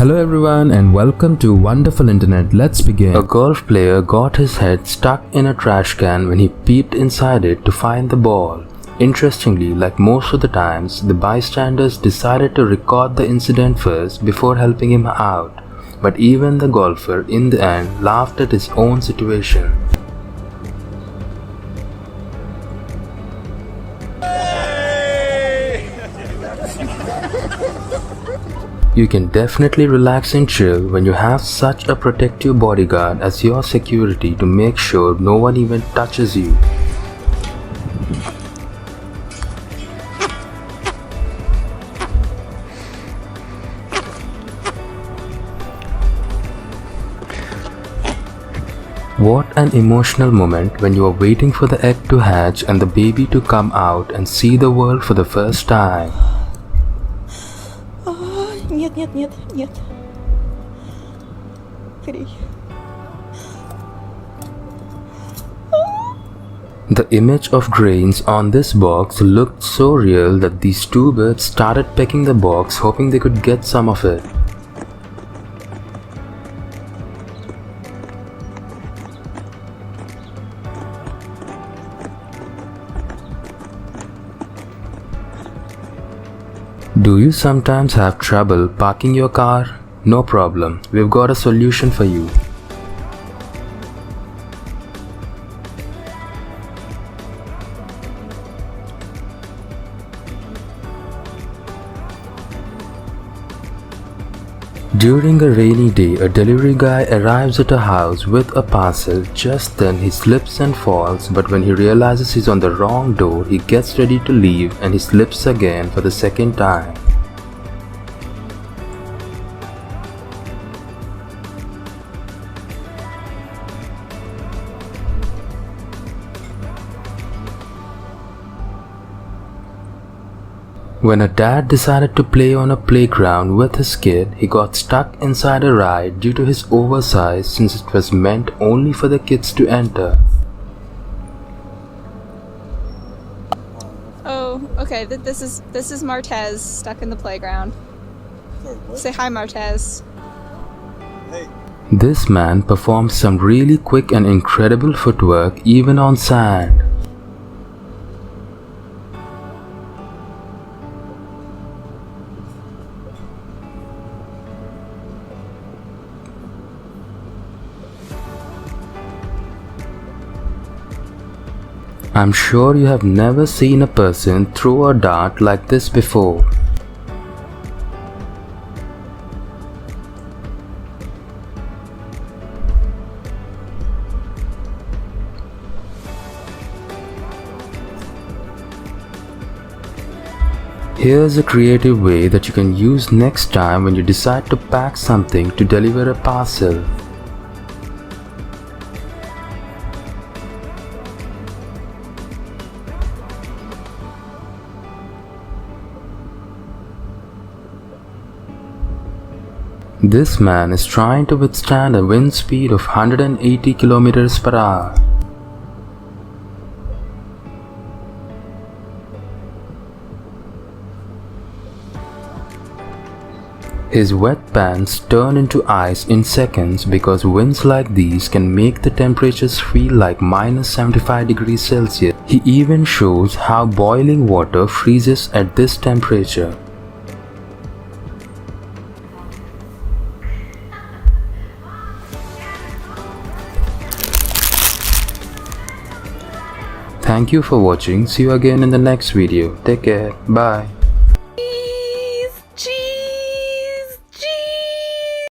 Hello everyone and welcome to Wonderful Internet. Let's begin. A golf player got his head stuck in a trash can when he peeped inside it to find the ball. Interestingly, like most of the times, the bystanders decided to record the incident first before helping him out. But even the golfer in the end laughed at his own situation. You can definitely relax and chill when you have such a protective bodyguard as your security to make sure no one even touches you. What an emotional moment when you are waiting for the egg to hatch and the baby to come out and see the world for the first time. Нет. Скорей. The image of grains on this box looked so real that these two birds started pecking the box hoping they could get some of it. Do you sometimes have trouble parking your car? No problem, we've got a solution for you. During a rainy day, a delivery guy arrives at a house with a parcel. Just then he slips and falls, but when he realizes he's on the wrong door, he gets ready to leave and he slips again for the second time. When a dad decided to play on a playground with his kid, he got stuck inside a ride due to his oversize since it was meant only for the kids to enter. Oh, okay. This is Martez stuck in the playground. Sorry, what? Say hi, Martez. Hey. This man performed some really quick and incredible footwork even on sand. I'm sure you have never seen a person throw a dart like this before. Here's a creative way that you can use next time when you decide to pack something to deliver a parcel. This man is trying to withstand a wind speed of 180 kilometers per hour. His wet pants turn into ice in seconds because winds like these can make the temperatures feel like minus 75 degrees Celsius. He even shows how boiling water freezes at this temperature. Thank you for watching. See you again in the next video. Take care. Bye.